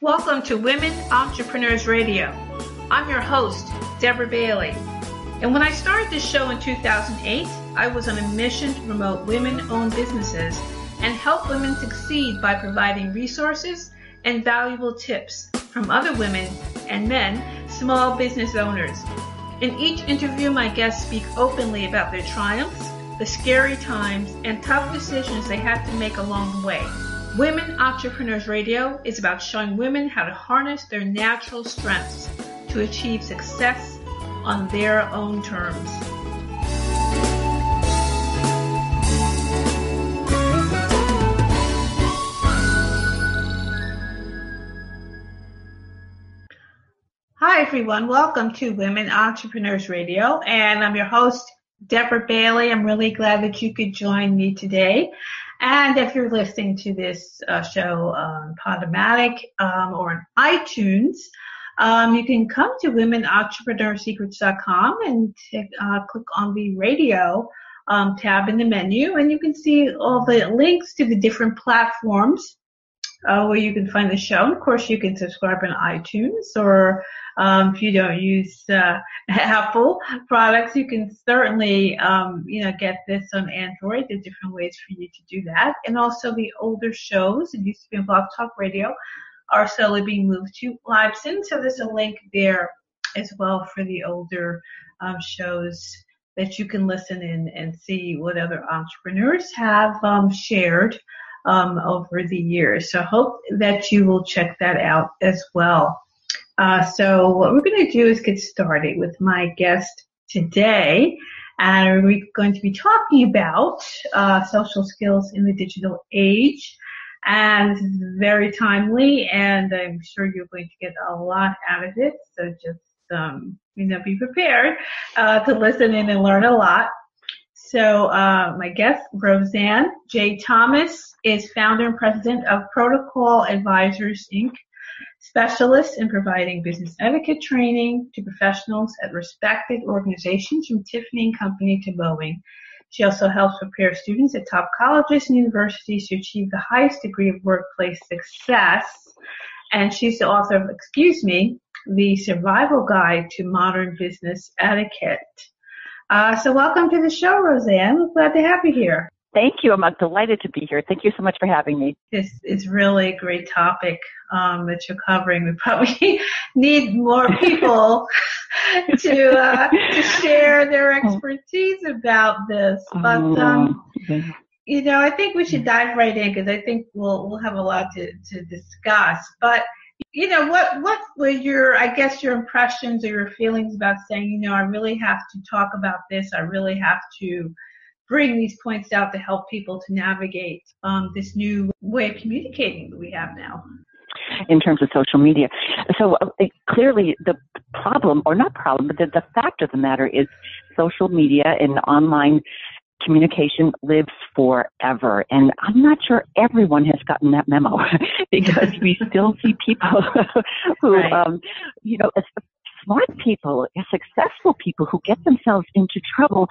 Welcome to Women Entrepreneurs Radio. I'm your host, Deborah Bailey. And when I started this show in 2008, I was on a mission to promote women-owned businesses and help women succeed by providing resources and valuable tips from other women and men, small business owners. In each interview, my guests speak openly about their triumphs, the scary times, and tough decisions they had to make along the way. Women Entrepreneurs Radio is about showing women how to harness their natural strengths to achieve success on their own terms. Hi everyone, welcome to Women Entrepreneurs Radio, and I'm your host, Deborah Bailey. I'm really glad that you could join me today. And if you're listening to this show on Podomatic or on iTunes, you can come to womenentrepreneursecrets.com and click on the radio tab in the menu, and you can see all the links to the different platforms where you can find the show. And of course, you can subscribe on iTunes, or if you don't use Apple products, you can certainly get this on Android. There's different ways for you to do that. And also the older shows, it used to be on Blog Talk Radio, are slowly being moved to Libsyn. So there's a link there as well for the older shows that you can listen in and see what other entrepreneurs have shared over the years. So I hope that you will check that out as well. So what we're going to do is get started with my guest today. And we're going to be talking about social skills in the digital age. And this is very timely, and I'm sure you're going to get a lot out of it. So just, be prepared to listen in and learn a lot. So my guest, Rosanne J. Thomas, is founder and president of Protocol Advisors, Inc., specialist in providing business etiquette training to professionals at respected organizations from Tiffany and Company to Boeing. She also helps prepare students at top colleges and universities to achieve the highest degree of workplace success. And she's the author of, The Survival Guide to Modern Business Etiquette. So welcome to the show, Rosanne. We're glad to have you here. Thank you. I'm delighted to be here. Thank you so much for having me. This is really a great topic that you're covering. We probably need more people to share their expertise about this. But I think we should dive right in, because I think we'll have a lot to discuss. But what were your impressions or your feelings about saying, I really have to talk about this. I really have to bring these points out to help people to navigate this new way of communicating that we have now. In terms of social media. So clearly the problem, or not problem, but the fact of the matter is social media and online communication lives forever. And I'm not sure everyone has gotten that memo because we still see people who, right. Smart people, successful people who get themselves into trouble,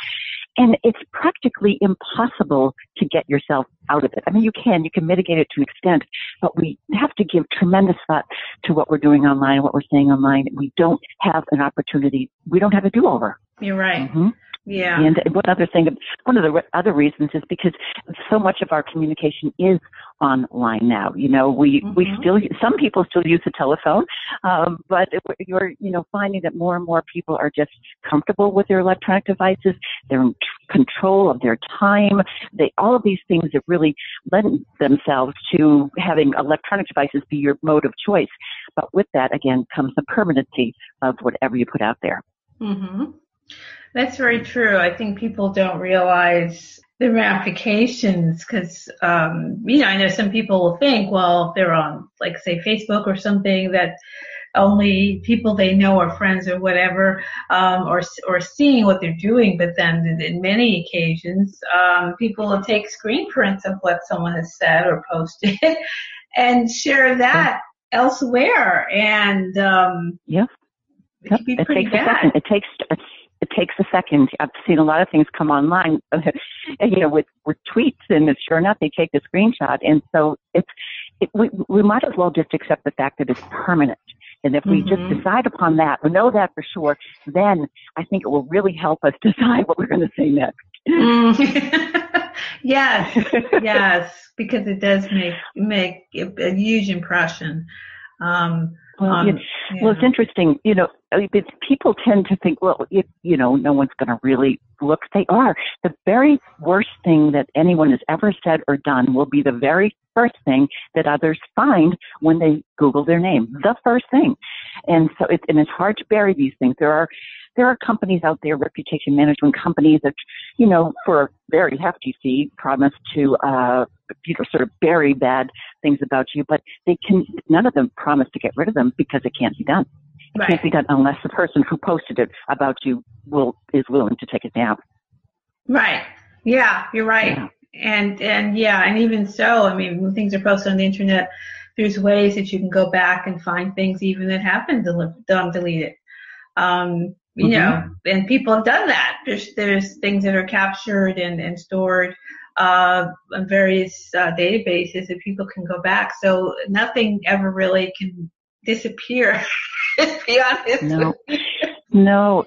and it's practically impossible to get yourself out of it. I mean, you can mitigate it to an extent, but we have to give tremendous thought to what we're doing online, what we're saying online. We don't have an opportunity. We don't have a do-over. You're right. Mm-hmm. Yeah. And one of the other reasons is because so much of our communication is online now. We still, some people still use the telephone, but you're, finding that more and more people are just comfortable with their electronic devices. They're in control of their time. All of these things that really lend themselves to having electronic devices be your mode of choice. But with that, again, comes the permanency of whatever you put out there. Mm-hmm. That's very true. I think people don't realize the ramifications because, I know some people will think, well, if they're on, like, say, Facebook or something, that only people they know or friends or whatever, or seeing what they're doing. But then in many occasions, people will take screen prints of what someone has said or posted and share that elsewhere. And, it can be pretty bad. It takes a second. I've seen a lot of things come online, with tweets, and sure enough, they take the screenshot. And so we might as well just accept the fact that it's permanent. And if we just decide upon that, or know that for sure, then I think it will really help us decide what we're going to say next. Yes, because it does make a huge impression. Well, it's interesting. People tend to think, well, no one's going to really look. They are. The very worst thing that anyone has ever said or done will be the very first thing that others find when they Google their name. The first thing. And so it's hard to bury these things. There are companies out there, reputation management companies that, for a very hefty fee promise to, sort of bury bad things about you, but none of them promise to get rid of them because it can't be done. It can't be done unless the person who posted it about you is willing to take it down. Right. Yeah, you're right. Yeah. And even so, I mean, when things are posted on the internet, there's ways that you can go back and find things even that have been deleted. And people have done that. There's things that are captured and stored on various databases that people can go back. So nothing ever really can disappear. To be honest. No,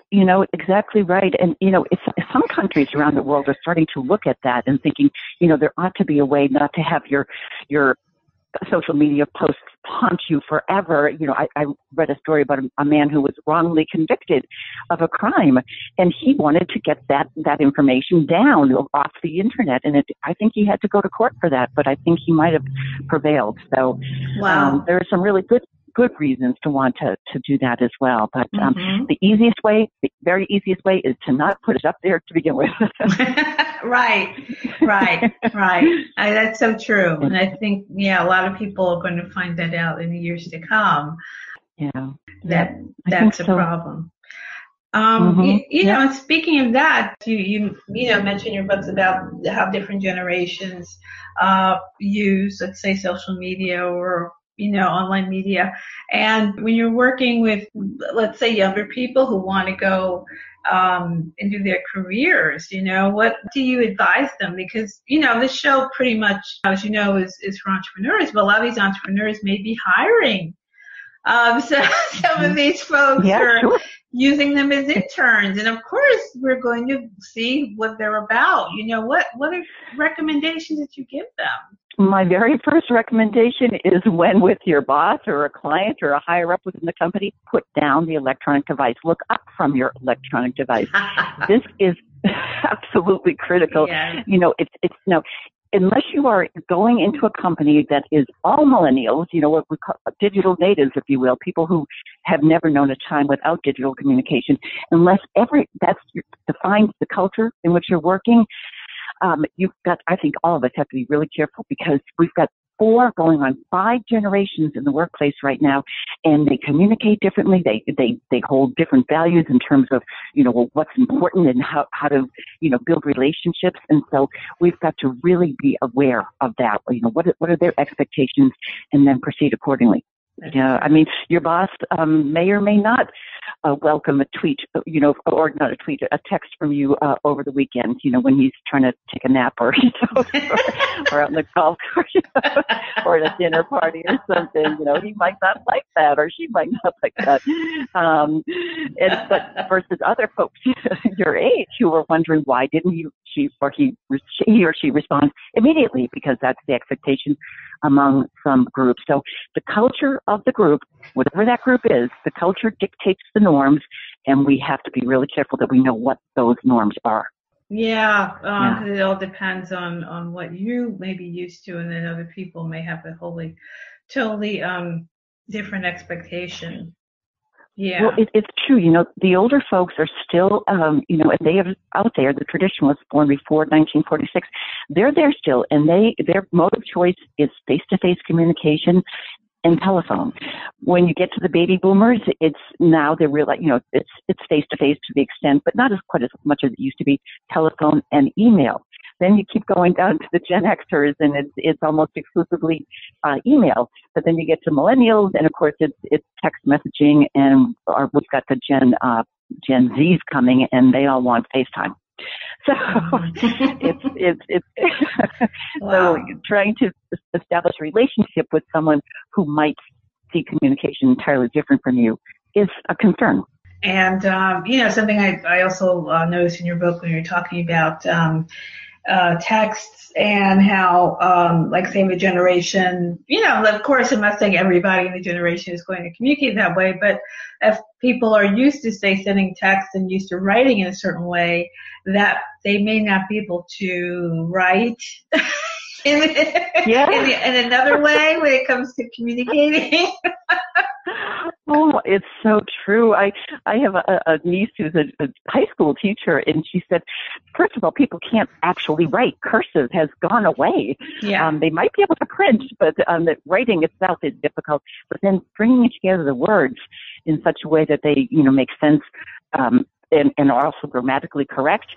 exactly right. And, it's some countries around the world are starting to look at that and thinking, there ought to be a way not to have your social media posts haunt you forever. I read a story about a man who was wrongly convicted of a crime, and he wanted to get that information down off the internet. And I think he had to go to court for that, but I think he might have prevailed. So wow. There are some really good reasons to want to do that as well. But the very easiest way is to not put it up there to begin with. Right. That's so true. And I think, a lot of people are going to find that out in the years to come. Yeah. That's a problem. And speaking of that, you mentioned your books about how different generations use, let's say, social media or online media. And when you're working with, let's say, younger people who want to go and do their careers, what do you advise them? Because, this show pretty much, as you know, is for entrepreneurs, but a lot of these entrepreneurs may be hiring. So some of these folks are using them as interns. And of course, we're going to see what they're about. What are recommendations that you give them? My very first recommendation is when with your boss or a client or a higher up within the company, put down the electronic device. Look up from your electronic device. This is absolutely critical. Yeah. Unless you are going into a company that is all millennials, what we call digital natives, if you will, people who have never known a time without digital communication, unless defines the culture in which you're working, I think all of us have to be really careful because we've got 4 going on 5 generations in the workplace right now, and they communicate differently. They hold different values in terms of, what's important and how to, build relationships. And so we've got to really be aware of that. What are their expectations, and then proceed accordingly. Your boss may or may not welcome a tweet, or not a tweet, a text from you over the weekend, when he's trying to take a nap or, or out in the golf course, or at a dinner party or something. He might not like that, or she might not like that. But versus other folks your age who are wondering why didn't he or she respond immediately, because that's the expectation among some groups. So the culture of the group, whatever that group is, the culture dictates the norms, and we have to be really careful that we know what those norms are. Yeah. It all depends on what you may be used to, and then other people may have a totally different expectation. Yeah. Well, it's true. The older folks are still, they are out there. The traditionalists born before 1946, they're there still, and their mode of choice is face-to-face communication and telephone. When you get to the baby boomers, it's now they're real, it's face-to-face to the extent, but not quite as much as it used to be, telephone and email. Then you keep going down to the Gen Xers, and it's almost exclusively email. But then you get to millennials, and of course it's text messaging, and we've got the Gen Zs coming, and they all want FaceTime. So it's Wow. so trying to establish a relationship with someone who might see communication entirely different from you is a concern. And, something I also noticed in your book when you're talking about texts and how, like say the generation, of course I'm not saying everybody in the generation is going to communicate that way, but if people are used to say sending texts and used to writing in a certain way, that they may not be able to write in another way when it comes to communicating. Oh, it's so true. I have a niece who's a high school teacher, and she said, first of all, people can't actually write. Cursive has gone away. Yeah. They might be able to print, but the writing itself is difficult. But then bringing together the words in such a way that they, make sense and are also grammatically correct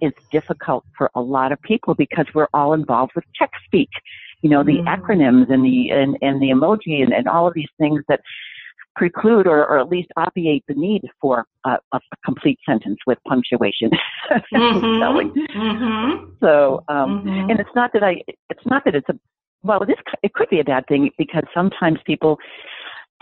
is difficult for a lot of people because we're all involved with text speak. The acronyms and the emoji and all of these things that preclude or at least obviate the need for a complete sentence with punctuation and spelling. So, and it's not that it could be a bad thing because sometimes people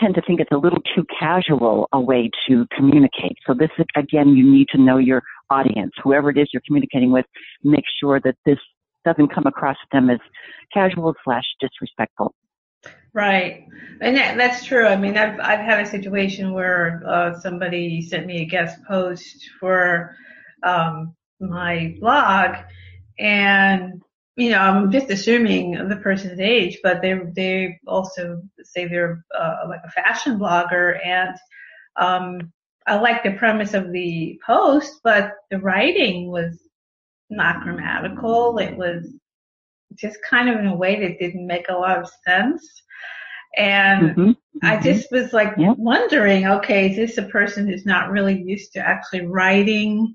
tend to think it's a little too casual a way to communicate. So this is, again, you need to know your audience, whoever it is you're communicating with, make sure that this doesn't come across to them as casual/disrespectful. Right. And that's true. I mean, I've had a situation where somebody sent me a guest post for my blog, and I'm just assuming the person's age, but they also say they're like a fashion blogger, and I like the premise of the post, but the writing was not grammatical. It was just kind of in a way that didn't make a lot of sense. And I just was like wondering, okay, is this a person who's not really used to actually writing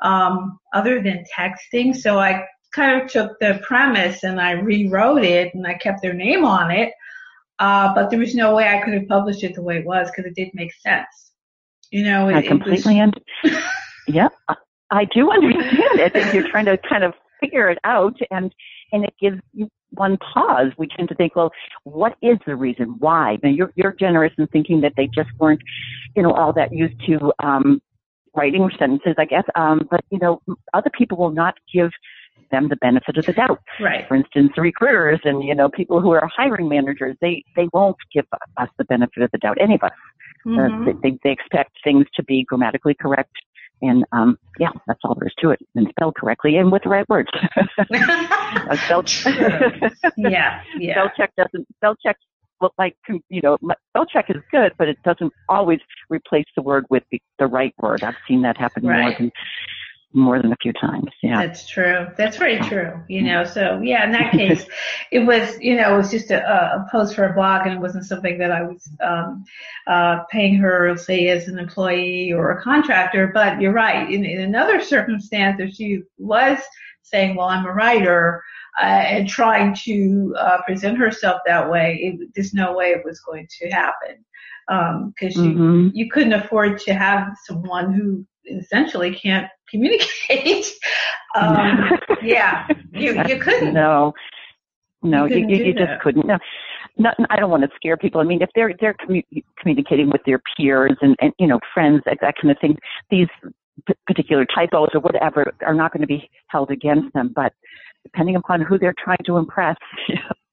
other than texting? So I kind of took the premise and I rewrote it and I kept their name on it. But there was no way I could have published it the way it was because it didn't make sense. I completely Yep. I do understand it. And you're trying to kind of figure it out and it gives you one pause. We tend to think, well, what is the reason why? Now you're generous in thinking that they just weren't, all that used to writing sentences, I guess. But other people will not give them the benefit of the doubt. Right. For instance, recruiters and people who are hiring managers, they won't give us the benefit of the doubt. Any of us. They expect things to be grammatically correct. And, that's all there is to it. And spelled correctly and with the right words. Spell check look like, spell check is good, but it doesn't always replace the word with the right word. I've seen that happen more than a few times. Yeah. That's true. That's very true. So yeah, in that case, it was just a post for a blog and it wasn't something that I was, paying her, say, as an employee or a contractor. But you're right. In another circumstance, if she was saying, well, I'm a writer, and trying to, present herself that way, there's no way it was going to happen. Cause you couldn't afford to have someone who essentially can't communicate. You couldn't. No, you just couldn't. No, I don't want to scare people. I mean, if they're communicating with their peers and friends, that kind of thing, these particular typos or whatever are not going to be held against them. But depending upon who they're trying to impress,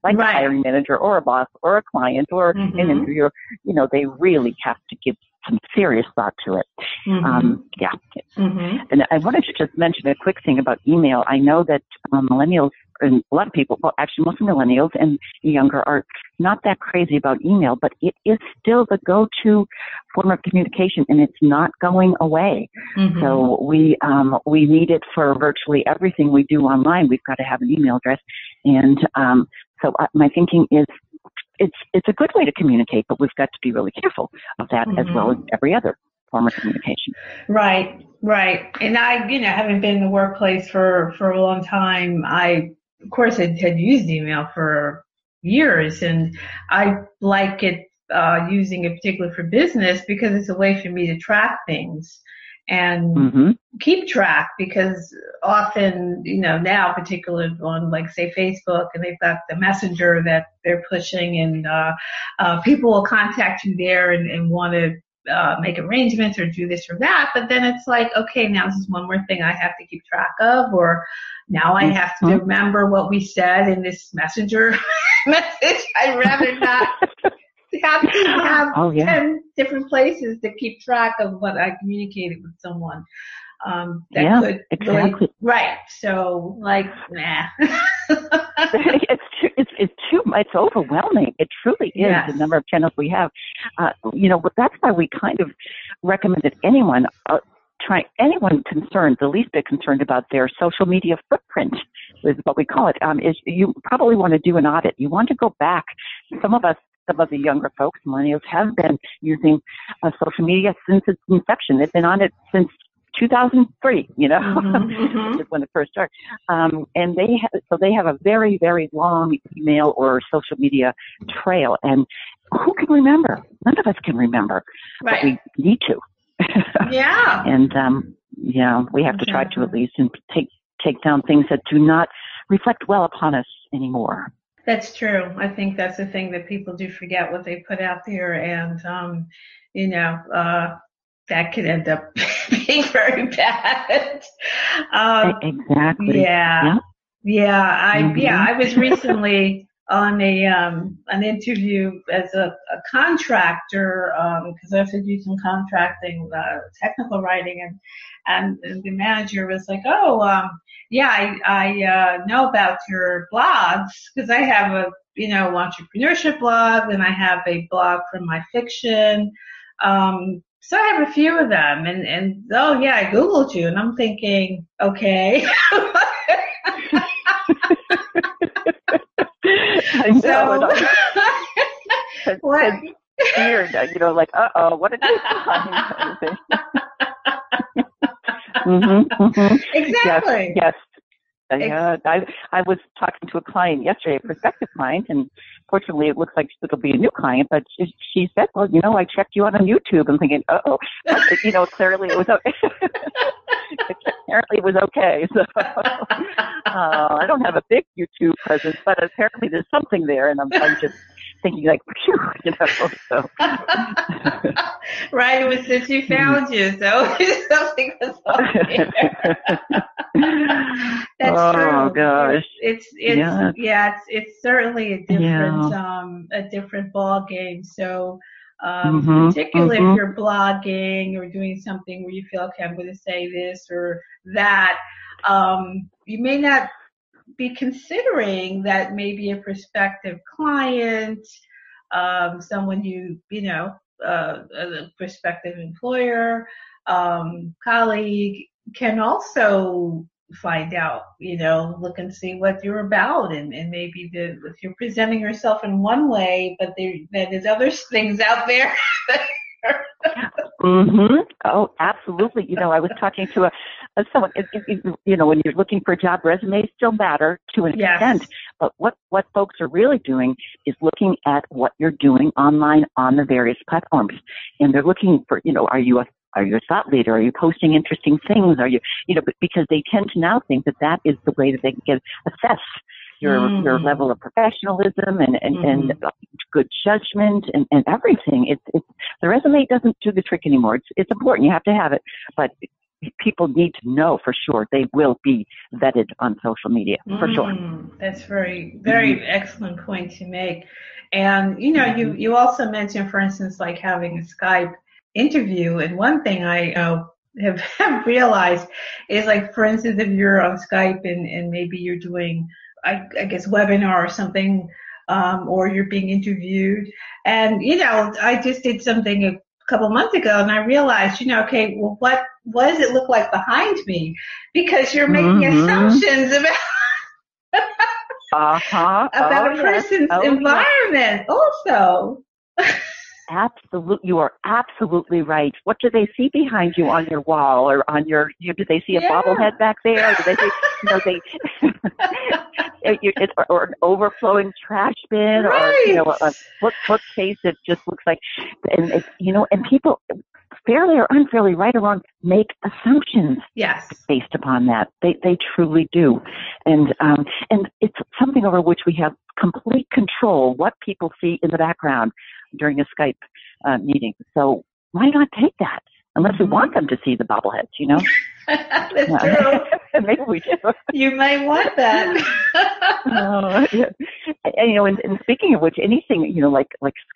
like a hiring manager or a boss or a client or an interviewer, they really have to give some serious thought to it. And I wanted to just mention a quick thing about email. I know that millennials and a lot of people, well, actually most millennials and younger are not that crazy about email, but it is still the go-to form of communication and it's not going away. So we need it for virtually everything we do online. We've got to have an email address. And so my thinking is it's a good way to communicate, but we've got to be really careful of that as well as every other form of communication. Right. And I, having been in the workplace for a long time, I, of course, had used email for years, and I like it using it particularly for business because it's a way for me to track things. and keep track, because often, now particularly on, like, say, Facebook, and they've got the messenger that they're pushing, and people will contact you there and want to make arrangements or do this or that. But then it's like, okay, now this is one more thing I have to keep track of, or now I have to remember what we said in this messenger message. I'd rather not have to have 10 different places to keep track of what I communicated with someone. That could really, right. So, like, nah. It's overwhelming. It truly is, the number of channels we have. But that's why we kind of recommend that anyone concerned, the least bit concerned about their social media footprint, is what we call it, is you probably want to do an audit. You want to go back. Some of the younger folks, millennials, have been using social media since its inception. They've been on it since 2003, which is when it first started. And they have a very, very long email or social media trail. And who can remember? None of us can remember, but we need to. Yeah. And we have to try to at least and take down things that do not reflect well upon us anymore. That's true. I think that's the thing that people do forget, what they put out there, and that could end up being very bad. Exactly. Yeah. I was recently on an interview as a contractor, because I have to do some contracting, technical writing, and the manager was like, I know about your blogs, because I have a entrepreneurship blog, and I have a blog from my fiction. So I have a few of them, and I Googled you, and I'm thinking, okay. I know. So, what? It's weird, like, what did they find? Exactly. Yes. I was talking to a client yesterday, a prospective client, and fortunately it looks like it'll be a new client, but she said, well, I checked you out on YouTube. I'm thinking, clearly it was okay. Apparently it was okay. So I don't have a big YouTube presence, but apparently there's something there, and I'm just thinking, like, phew, so. Right, it was since you found you, so something was up there. That's true. Oh gosh. It's certainly a different ball game. So particularly if you're blogging or doing something where you feel, okay, I'm going to say this or that, you may not be considering that maybe a prospective client, someone a prospective employer, colleague can also find out, look and see what you're about, and maybe if you're presenting yourself in one way, but there's other things out there. Oh, absolutely. I was talking to someone, when you're looking for a job, resumes still matter to an extent, but what folks are really doing is looking at what you're doing online on the various platforms. And they're looking for, are you a thought leader? Are you posting interesting things? Are you, because they tend to now think that is the way that they can assess your level of professionalism and good judgment and everything. It's the resume doesn't do the trick anymore. It's important. You have to have it, but people need to know for sure they will be vetted on social media for sure. That's very, very excellent point to make. And you also mentioned, for instance, like having a Skype interview. And one thing I have realized is, like, for instance, if you're on Skype and maybe you're doing, I guess, webinar or something, or you're being interviewed. And, I just did something a couple months ago, and I realized, okay, well, what does it look like behind me? Because you're making assumptions about a person's environment also. Absolutely, you are absolutely right. What do they see behind you on your wall or on your? Do they see a bobblehead back there? Do they see, or an overflowing trash bin, or a bookcase that just looks like, and people. fairly or unfairly, right or wrong, make assumptions. Yes. Based upon that. They truly do. And it's something over which we have complete control, what people see in the background during a Skype meeting. So why not take that? Unless we want them to see the bobbleheads, you know? That's true. Maybe we do. You might want that. Yeah. And, you know, and speaking of which, anything, you know, like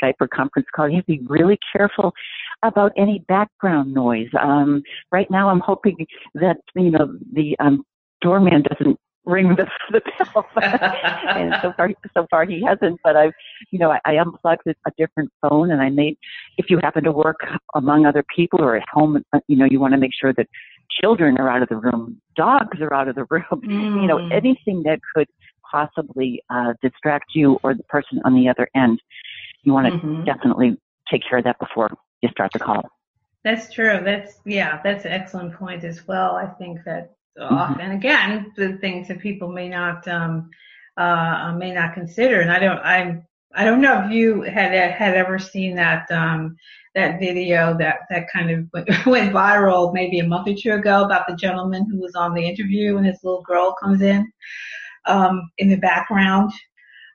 Skype or conference call, you have to be really careful about any background noise. Right now I'm hoping that, you know, the doorman doesn't ring the bell. And so far he hasn't, but I unplugged a different phone, and I made, if you happen to work among other people or at home, you know, you want to make sure that children are out of the room, dogs are out of the room, you know, anything that could possibly distract you or the person on the other end. You want to definitely take care of that before you start the call. That's true. That's an excellent point as well. I think that often, again, the things that people may not consider. And I don't know if you had ever seen that video that kind of went viral maybe a month or two ago about the gentleman who was on the interview and his little girl comes in the background.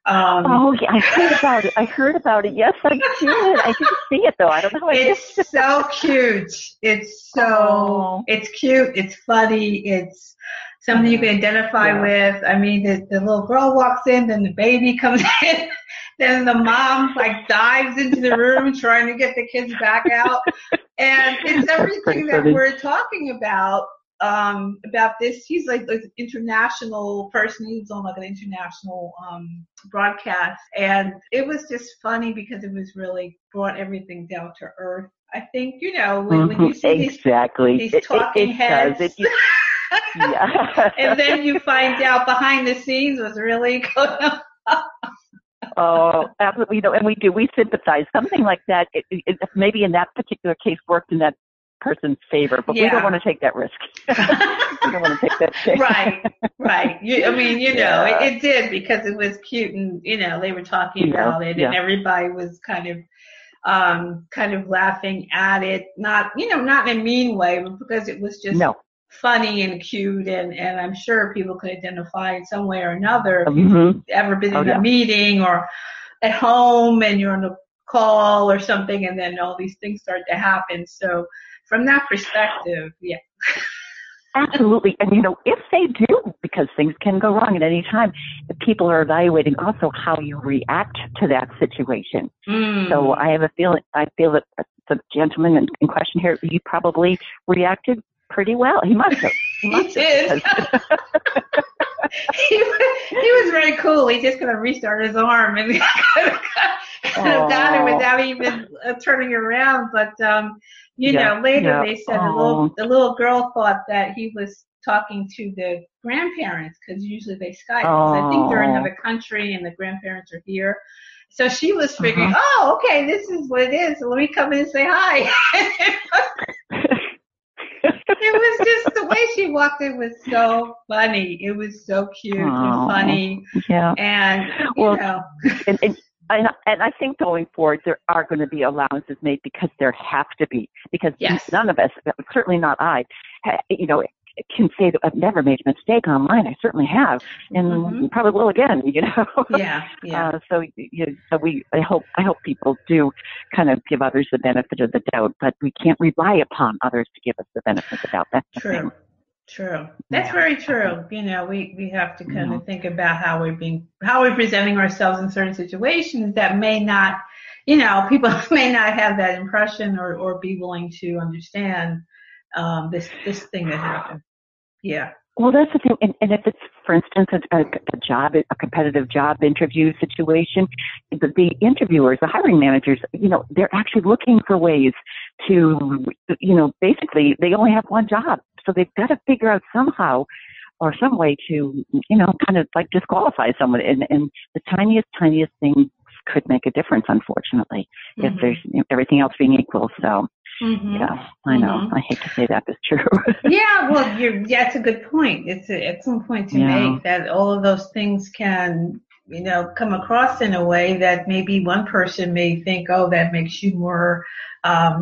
Yeah, I heard about it. Yes, I did. I didn't see it though. I don't know. It's so cute. It's cute. It's funny. It's something you can identify with. I mean, the little girl walks in, then the baby comes in, then the mom like dives into the room trying to get the kids back out, and it's everything that we're talking about this. He's like an international person. He's on like an international broadcast, and it was just funny because it was really brought everything down to earth. I think, you know, when you see these talking heads, yeah. And then you find out behind the scenes what's really going on. Oh, absolutely. You know, and we sympathize. Something like that, it maybe in that particular case worked in that person's favor, but we don't want to take that risk. We don't want to take that chance. Right. It did because it was cute, and you know they were talking about it, and everybody was kind of laughing at it. Not in a mean way, but because it was just funny and cute, and I'm sure people could identify in some way or another. If you've ever been in a meeting or at home and you're on a call or something, and then all these things start to happen. So from that perspective, yeah. Absolutely. And, you know, if they do, because things can go wrong at any time, people are evaluating also how you react to that situation. So I feel that the gentleman in question here, he probably reacted pretty well. He must have. He did. He was very cool. He just kind of reached out his arm and kind of got it without even turning around. But, later they said the little girl thought that he was talking to the grandparents because usually they Skype. I think they're in another country and the grandparents are here. So she was figuring, okay, this is what it is. So let me come in and say hi. It was just the way she walked in was so funny. It was so cute and funny. Yeah. And, And I think going forward, there are going to be allowances made because there have to be. Because none of us, certainly not I, can say that I've never made a mistake online. I certainly have, and probably will again. You know. Yeah. I hope people do kind of give others the benefit of the doubt, but we can't rely upon others to give us the benefit of the doubt. That's the thing. True. That's very true. You know, we have to kind of think about how we're presenting ourselves in certain situations that may not, people may not have that impression or be willing to understand this thing that happened. Yeah. Well, that's the thing. And if it's, for instance, a competitive job interview situation, the interviewers, the hiring managers, they're actually looking for ways to, basically they only have one job. So they've got to figure out somehow or some way to, kind of like disqualify someone. And the tiniest thing could make a difference, unfortunately, if there's everything else being equal. So, yeah, I know. I hate to say that, but it's true. Yeah, well, that's a good point. It's an excellent point to make that all of those things can come across in a way that maybe one person may think, oh, that makes you more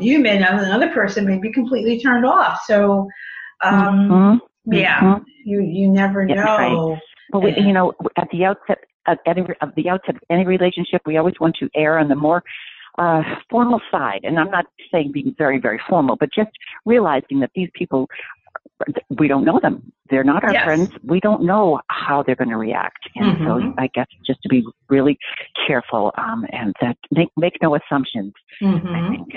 human, and another person may be completely turned off. So, you never know. Right. Well, at the outset of any relationship, we always want to err on the more formal side. And I'm not saying being very, very formal, but just realizing that these people, we don't know them. They're not our friends. We don't know how they're going to react. And so I guess just to be really careful and that make no assumptions, I think.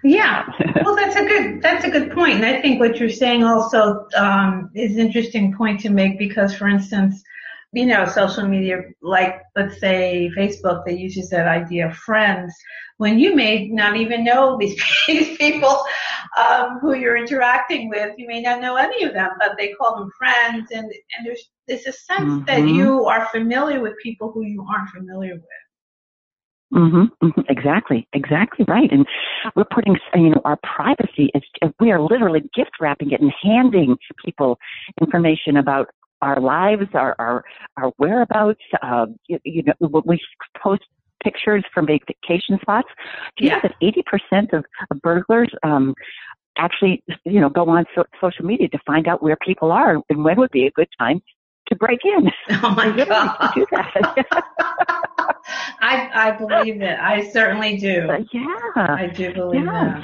Yeah. Well, that's a good point. And I think what you're saying also is an interesting point to make because, for instance, social media, like let's say Facebook, that uses that idea of friends, when you may not even know these people who you're interacting with. You may not know any of them, but they call them friends, and there's a sense that you are familiar with people who you aren't familiar with. Exactly right. And we're putting, our privacy we are literally gift wrapping it and handing people information about our lives, our whereabouts. When we post pictures from vacation spots, do you know that 80% of burglars actually, go on social media to find out where people are and when would be a good time to break in? Oh my God! Do that. I believe it. I certainly do. I do believe that.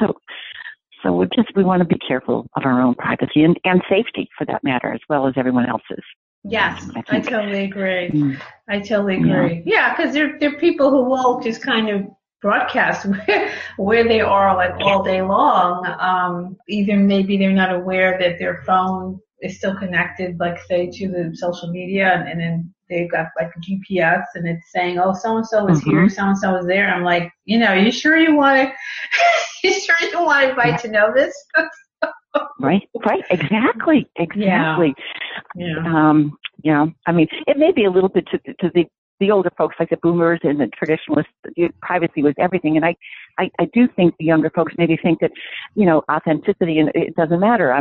So we want to be careful of our own privacy and safety, for that matter, as well as everyone else's. Yes, I totally agree. I totally agree. Yeah, because there are people who will just kind of broadcast where they are like all day long. Either maybe they're not aware that their phone is still connected, like say to the social media, and then they've got like a GPS and it's saying, oh, so-and-so is here, so-and-so is there. I'm like, you sure you want to invite to know this? Right. Exactly. Yeah. I mean, it may be a little bit to the older folks, like the boomers and the traditionalists. Privacy was everything, and I do think the younger folks maybe think that authenticity and it doesn't matter. I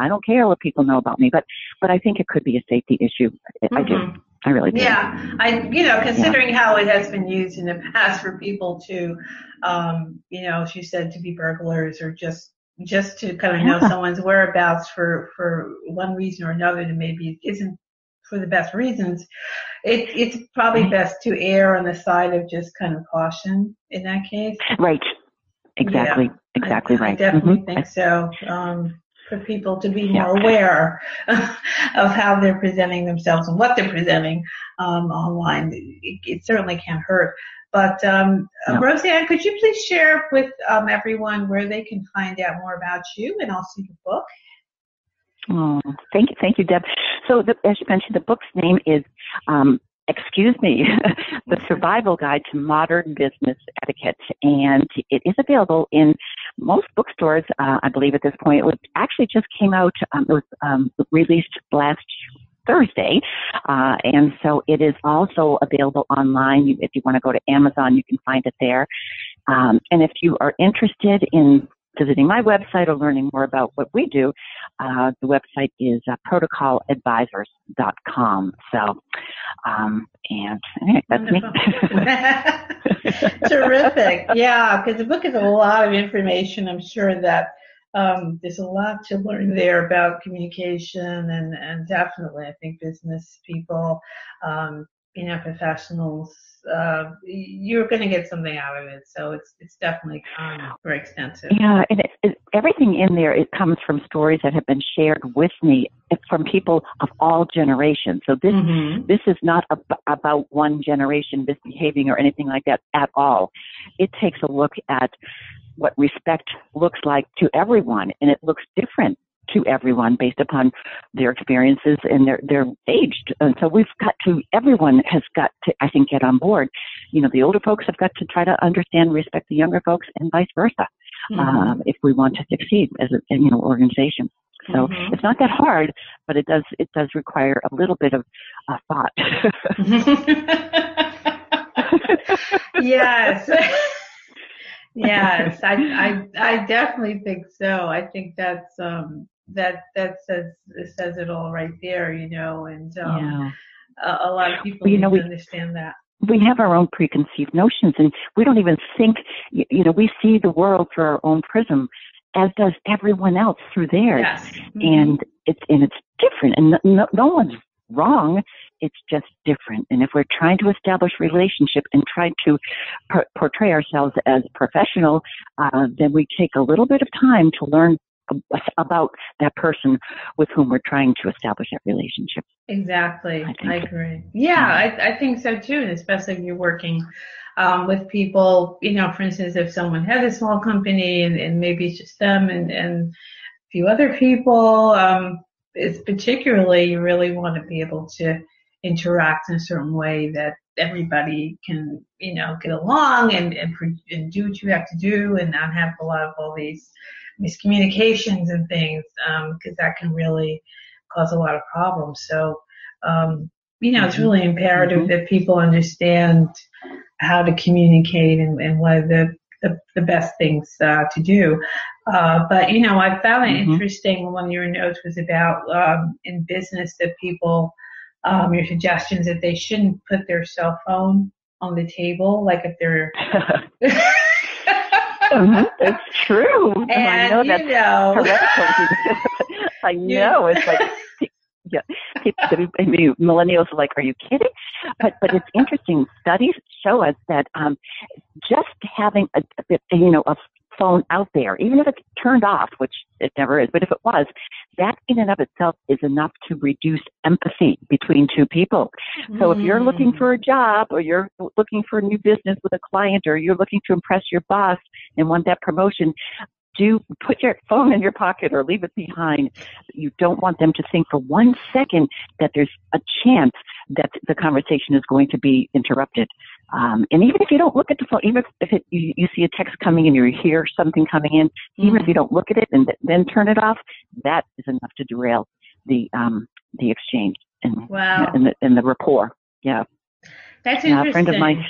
don't care what people know about me, but I think it could be a safety issue. I do. I really do. Yeah, considering how it has been used in the past for people to, she said to be burglars or just to kind of know someone's whereabouts for one reason or another, that maybe it isn't for the best reasons. It's probably best to err on the side of just kind of caution in that case. Right. Exactly. Right. I definitely think so. For people to be more aware of how they're presenting themselves and what they're presenting online. It certainly can't hurt. But Rosanne, could you please share with everyone where they can find out more about you and also your book? Oh, thank you, Deb. So, as you mentioned, the book's name is The Survival Guide to Modern Business Etiquette, and it is available in most bookstores, I believe, at this point. It actually just came out. It was released last Thursday, and so it is also available online. If you want to go to Amazon, you can find it there. And if you are interested in visiting my website or learning more about what we do, the website is protocoladvisors.com. So, and that's me. Terrific. Yeah, because the book is a lot of information. I'm sure that there's a lot to learn there about communication and definitely, I think, business people, professionals, you're going to get something out of it. So it's definitely very extensive. Yeah, and everything in there, it comes from stories that have been shared with me from people of all generations. So this is not about one generation misbehaving or anything like that at all. It takes a look at what respect looks like to everyone, and it looks different to everyone based upon their experiences and their aged. And so everyone has got to, I think, get on board. The older folks have got to try to understand, respect the younger folks, and vice versa, if we want to succeed as an organization. So it's not that hard, but it does require a little bit of thought. Yes. Yes, I definitely think so. I think that's that says it all right there, and A lot of people need to understand that. We have our own preconceived notions, and we don't even think, we see the world through our own prism, as does everyone else through theirs. Yes. Mm-hmm. And it's different, and no one's wrong. It's just different. And if we're trying to establish relationship and try to portray ourselves as professional, then we take a little bit of time to learn about that person with whom we're trying to establish that relationship. Exactly. I agree. Yeah, I think so too. And especially if you're working with people, for instance, if someone has a small company and maybe it's just them and a few other people, it's particularly you really want to be able to interact in a certain way that everybody can, get along and do what you have to do and not have a lot of all these miscommunications and things, because that can really cause a lot of problems. So, it's really imperative that people understand how to communicate and what are the best things to do. But, I found it interesting one of your notes was about in business that people, your suggestions that they shouldn't put their cell phone on the table, like if they're... It's true. And I know that's heretical. I know. It's like, millennials are like, are you kidding? But it's interesting. Studies show us that just having a phone out there, even if it's turned off, which it never is, but if it was, that in and of itself is enough to reduce empathy between two people. So if you're looking for a job or you're looking for a new business with a client or you're looking to impress your boss and want that promotion, do put your phone in your pocket or leave it behind. You don't want them to think for 1 second that there's a chance that the conversation is going to be interrupted. And even if you don't look at the phone, even if you see a text coming in, you hear something coming in, even if you don't look at it and then turn it off, that is enough to derail the exchange and the rapport. Yeah. That's interesting. A friend of mine.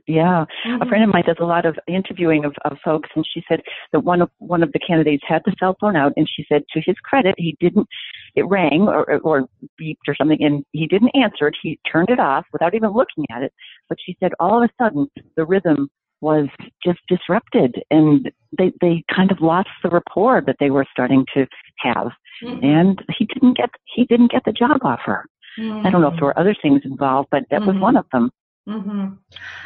Yeah. A friend of mine does a lot of interviewing of folks, and she said that one of the candidates had the cell phone out, and she said to his credit, it rang or beeped or something, and he didn't answer it. He turned it off without even looking at it. But she said all of a sudden the rhythm was just disrupted, and they kind of lost the rapport that they were starting to have. And he didn't get the job offer. I don't know if there were other things involved, but that was one of them.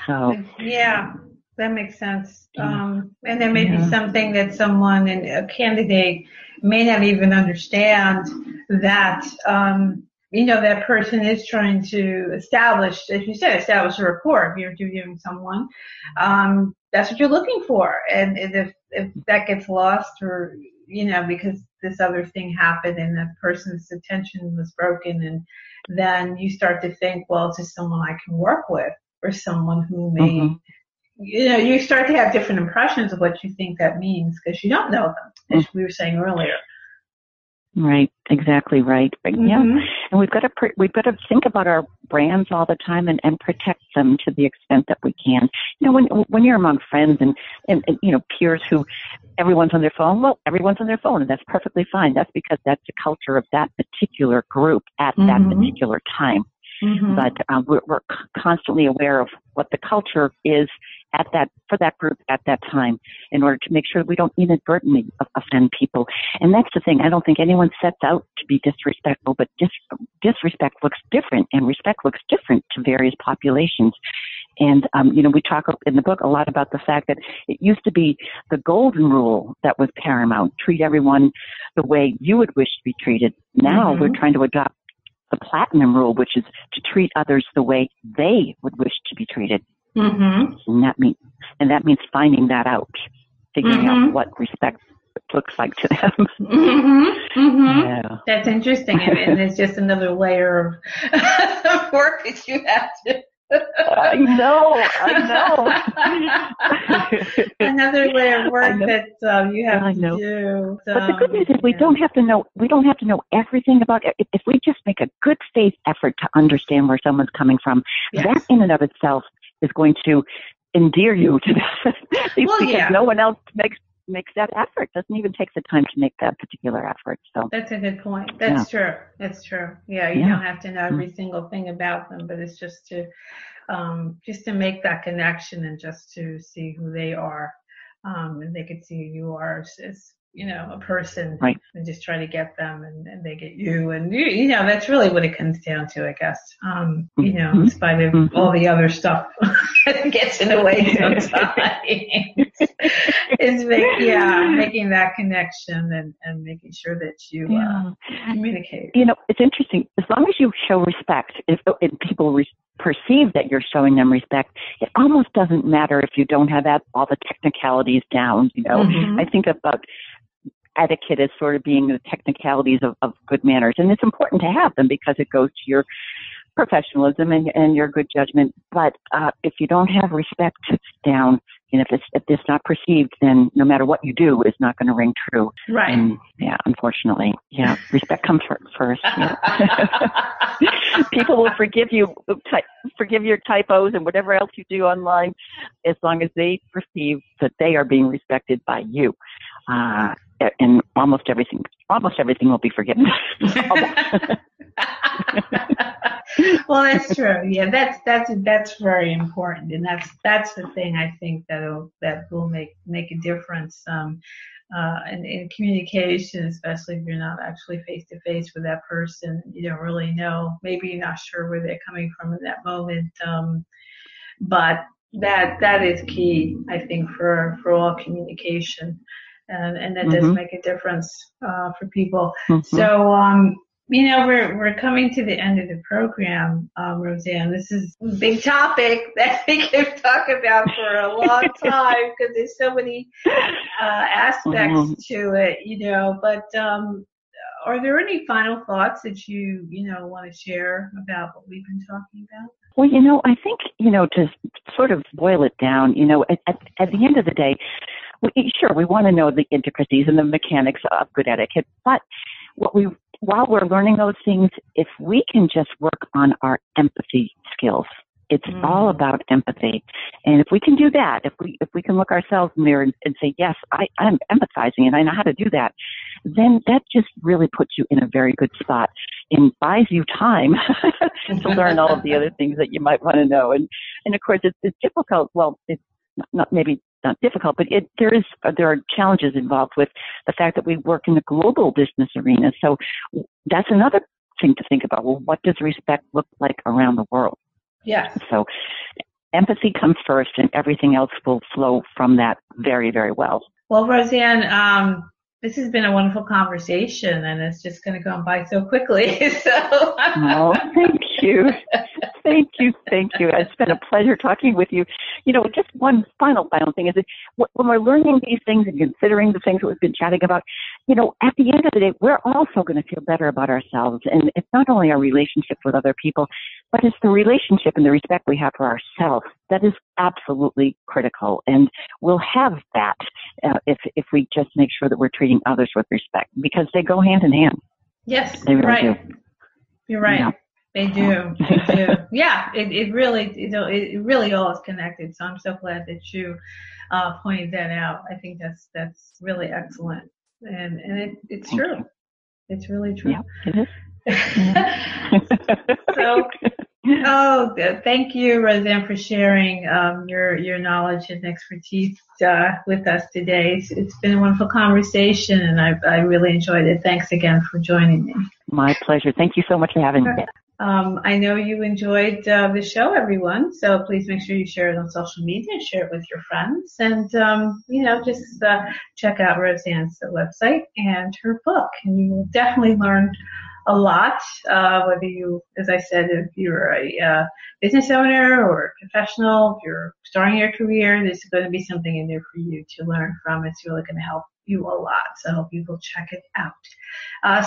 So yeah, that makes sense. And there may be something that someone and a candidate may not even understand that that person is trying to establish, as you said, establish a rapport. If you're interviewing someone, that's what you're looking for. And if that gets lost or because this other thing happened and the person's attention was broken, and then you start to think, well, is this someone I can work with or someone who may, you start to have different impressions of what you think that means because you don't know them, as we were saying earlier. Right. Exactly right. Yeah. And we've got to think about our brands all the time and protect them to the extent that we can. When you're among friends and peers who everyone's on their phone, well, everyone's on their phone, and that's perfectly fine. That's because that's the culture of that particular group at that particular time. But we're constantly aware of what the culture is for that group at that time in order to make sure that we don't inadvertently offend people. And that's the thing. I don't think anyone sets out to be disrespectful, but disrespect looks different and respect looks different to various populations. And, we talk in the book a lot about the fact that it used to be the golden rule that was paramount. Treat everyone the way you would wish to be treated. Now we're trying to adopt the platinum rule, which is to treat others the way they would wish to be treated. And that means finding that out, figuring out what respect looks like to them. Yeah. That's interesting, and it's just another layer of work that you have to. I know. Another layer of work that you have to do. So, but the good news is we don't have to know. We don't have to know everything about it. If we just make a good faith effort to understand where someone's coming from, that in and of itself is going to endear you to this, because no one else makes that effort, doesn't even take the time to make that particular effort. So that's a good point. That's true. That's true. Yeah, you don't have to know every single thing about them, but it's just to make that connection and just to see who they are, and they could see who you are as a person, right. and just try to get them, and they get you, and that's really what it comes down to, I guess. In spite of all the other stuff that gets in the way sometimes, is making that connection and making sure that you communicate. It's interesting. As long as you show respect, if people perceive that you're showing them respect, it almost doesn't matter if you don't have all the technicalities down. I think about etiquette as sort of being the technicalities of good manners, and it's important to have them because it goes to your professionalism and your good judgment. But if you don't have respect down, and if it's not perceived, then no matter what you do, it's not going to ring true. Right. And unfortunately, respect comes first. Yeah. People will forgive your typos and whatever else you do online, as long as they perceive that they are being respected by you. And almost everything will be forgiven. Well, that's true. Yeah, that's very important, and that's the thing I think that will make a difference in communication, especially if you're not actually face to face with that person. You don't really know. Maybe you're not sure where they're coming from in that moment, but that is key, I think, for all communication, and that does make a difference for people. So. We're coming to the end of the program, Rosanne. This is a big topic that we could talk about for a long time because there's so many aspects to it, But are there any final thoughts that you want to share about what we've been talking about? Well, I think, to sort of boil it down, at the end of the day, we want to know the intricacies and the mechanics of good etiquette, but while we're learning those things, if we can just work on our empathy skills, it's all about empathy. And if we can do that, if we can look ourselves in the mirror and say, yes, I'm empathizing and I know how to do that, then that just really puts you in a very good spot and buys you time to learn all of the other things that you might want to know. And of course, it's difficult. Well, it's not difficult, but there are challenges involved with the fact that we work in the global business arena. So that's another thing to think about. Well, what does respect look like around the world? Yeah. So empathy comes first, and everything else will flow from that very, very well. Well, Rosanne, this has been a wonderful conversation, and it's just going to go by so quickly. Oh, thank you. Thank you. It's been a pleasure talking with you. Just one final thing is that when we're learning these things and considering the things that we've been chatting about, at the end of the day, we're also going to feel better about ourselves. And it's not only our relationship with other people, but it's the relationship and the respect we have for ourselves. That is absolutely critical. And we'll have that if we just make sure that we're treating others with respect, because they go hand in hand. Yes, they really do. You're right. Yeah. They do. Yeah, it really all is connected. So I'm so glad that you pointed that out. I think that's really excellent, and it's true. It's really true. Yeah, it is. So, thank you, Rosanne, for sharing your knowledge and expertise with us today. It's been a wonderful conversation, and I really enjoyed it. Thanks again for joining me. My pleasure. Thank you so much for having me. I know you enjoyed the show, everyone. So please make sure you share it on social media and share it with your friends. And, just check out Rosanne's website and her book. And you will definitely learn a lot, whether you, as I said, if you're a business owner or a professional, if you're starting your career, there's going to be something in there for you to learn from. It's really going to help you a lot. So I hope you will check it out.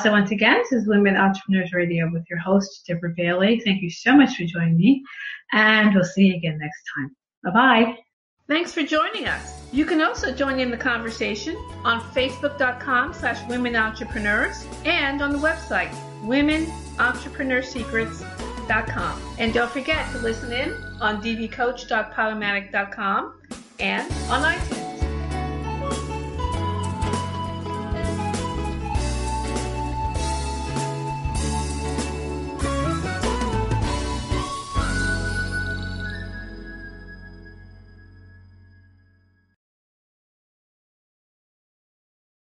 So once again, this is Women Entrepreneurs Radio with your host, Deborah Bailey. Thank you so much for joining me, and we'll see you again next time. Bye-bye. Thanks for joining us. You can also join in the conversation on Facebook.com/Women Entrepreneurs and on the website, WomenEntrepreneurSecrets.com. And don't forget to listen in on dvcoach.podomatic.com and on iTunes.